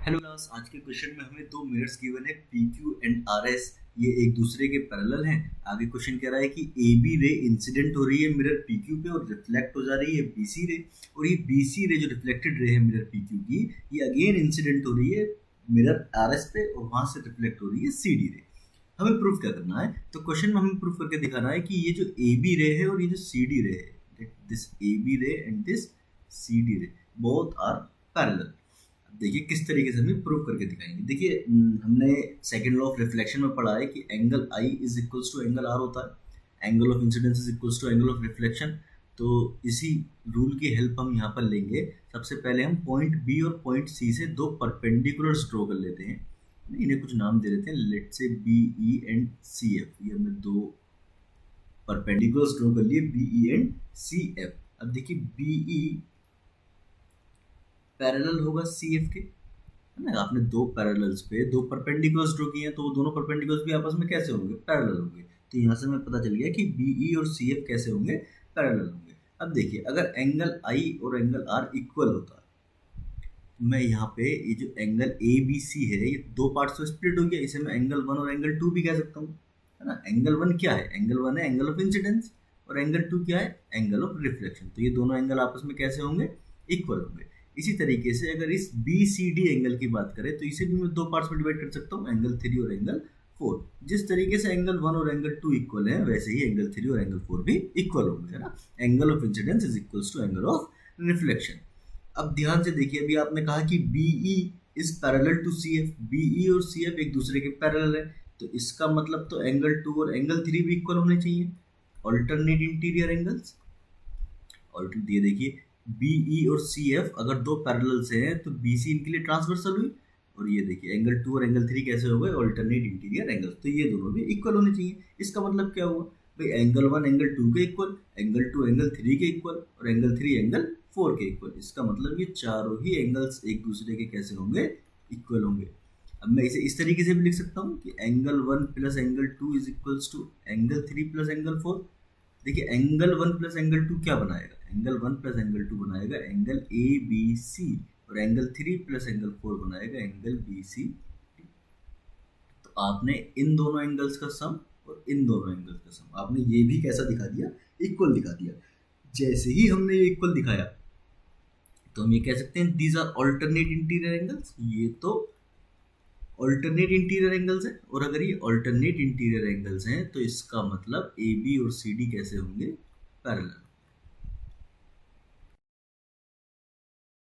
Hello class, आज के question में हमें दो मिरर्स गिवन है P Q and R S. ये एक दूसरे के पैरेलल हैं। आगे क्वेश्चन कह रहा है कि ए बी रे इंसिडेंट हो रही है मिरर पी क्यू पे और रिफ्लेक्ट हो जा रही है बी सी रे, और ये बी सी रे जो रिफ्लेक्टेड रे है मिरर पी क्यू की, ये अगेन इंसिडेंट हो रही है मिरर आर एस पे और वहां से रिफ्लेक्ट हो रही है सी डी रे। हमें प्रूफ क्या करना है? तो क्वेश्चन में हमें प्रूफ करके दिखाना है कि ये जो ए बी रे है और ये जो सी डी रे है, दिस ए बी रे एंड दिस सी डी रे बोथ आर पैरेलल। देखिए किस तरीके से हमें प्रूव करके दिखाएंगे। देखिए हमने सेकंड लॉ ऑफ रिफ्लेक्शन में पढ़ा है कि angle I is equals to angle R होता है, angle of incidence is equals to angle of reflection. तो इसी रूल की हेल्प हम यहाँ पर लेंगे। सबसे पहले हम पॉइंट बी और पॉइंट सी से दो परपेंडिकुलर्स ड्रॉ कर लेते हैं। इन्हें कुछ नाम दे देते हैं, let say B E and C F. ये हमने दो परपेंडिकुलर्स ड्रॉ कर लिए, B E and C F. अब देखिए बी ई पैरेलल होगा सी एफ के, है ना। आपने दो पैरेलल्स पे दो परपेंडिकुलर्स ड्रॉ किए हैं, तो वो दोनों परपेंडिकुलर्स भी आपस में कैसे होंगे? पैरेलल होंगे। तो यहाँ से हमें पता चल गया कि बी ई और सी एफ कैसे होंगे? पैरेलल होंगे। अब देखिए अगर एंगल आई और एंगल आर इक्वल होता है, मैं यहाँ पे ये जो एंगल ए बी सी है ये दो पार्ट्स में स्प्लिट हो गया। इसे मैं एंगल वन और एंगल टू भी कह सकता हूँ, है ना। एंगल वन क्या है? एंगल वन है एंगल ऑफ इंसिडेंस, और एंगल टू क्या है? Angle of reflection. तो ये दोनों एंगल आपस में कैसे होंगे? इक्वल होंगे। इसी तरीके से अगर इस बी सी डी एंगल की बात करें तो इसे भी मैं दो पार्ट्स में डिवाइड कर सकता हूँ, एंगल थ्री और एंगल फोर। जिस तरीके से एंगल वन और एंगल टू इक्वल है, वैसे ही एंगल थ्री और एंगल फोर भी इक्वल होंगे, है ना। Angle of incidence is equals to angle of reflection. अब ध्यान से देखिए, अभी आपने कहा कि B E is parallel to C F. B E और सी एफ एक दूसरे के पैरेलल है, तो इसका मतलब तो एंगल टू और एंगल थ्री भी इक्वल होने चाहिए, ऑल्टरनेट इंटीरियर एंगल्स। और ये देखिए बी ई और सी एफ अगर दो पैरेलल से हैं तो बी सी इनके लिए ट्रांसवर्सल हुई, और ये देखिए एंगल टू और एंगल थ्री कैसे हो गए? Alternate interior angles. तो ये दोनों भी इक्वल होने चाहिए। इसका मतलब क्या हुआ भाई? एंगल वन एंगल टू के equal, angle two angle three के इक्वल, और एंगल थ्री एंगल फोर के इक्वल। इसका मतलब ये चारों ही एंगल्स एक दूसरे के कैसे होंगे? इक्वल होंगे। अब मैं इसे इस तरीके से भी लिख सकता हूँ कि angle one plus angle two is equals to angle three plus angle four. देखिए angle one plus angle two क्या बनाएगा? Angle one plus angle two बनाएगा एंगल ए बी सी, और angle three plus angle four बनाएगा angle B C. तो आपने इन दोनों angles का सम और इन दोनों एंगल्स का सम, आपने ये भी कैसा दिखा दिया? इक्वल दिखा दिया। जैसे ही हमने ये इक्वल दिखाया तो हम ये कह सकते हैं these are alternate interior angles. ये तो ऑल्टरनेट इंटीरियर एंगल्स है, और अगर ये ऑल्टरनेट इंटीरियर एंगल्स हैं तो इसका मतलब ए बी और सी डी कैसे होंगे? पैरेलल।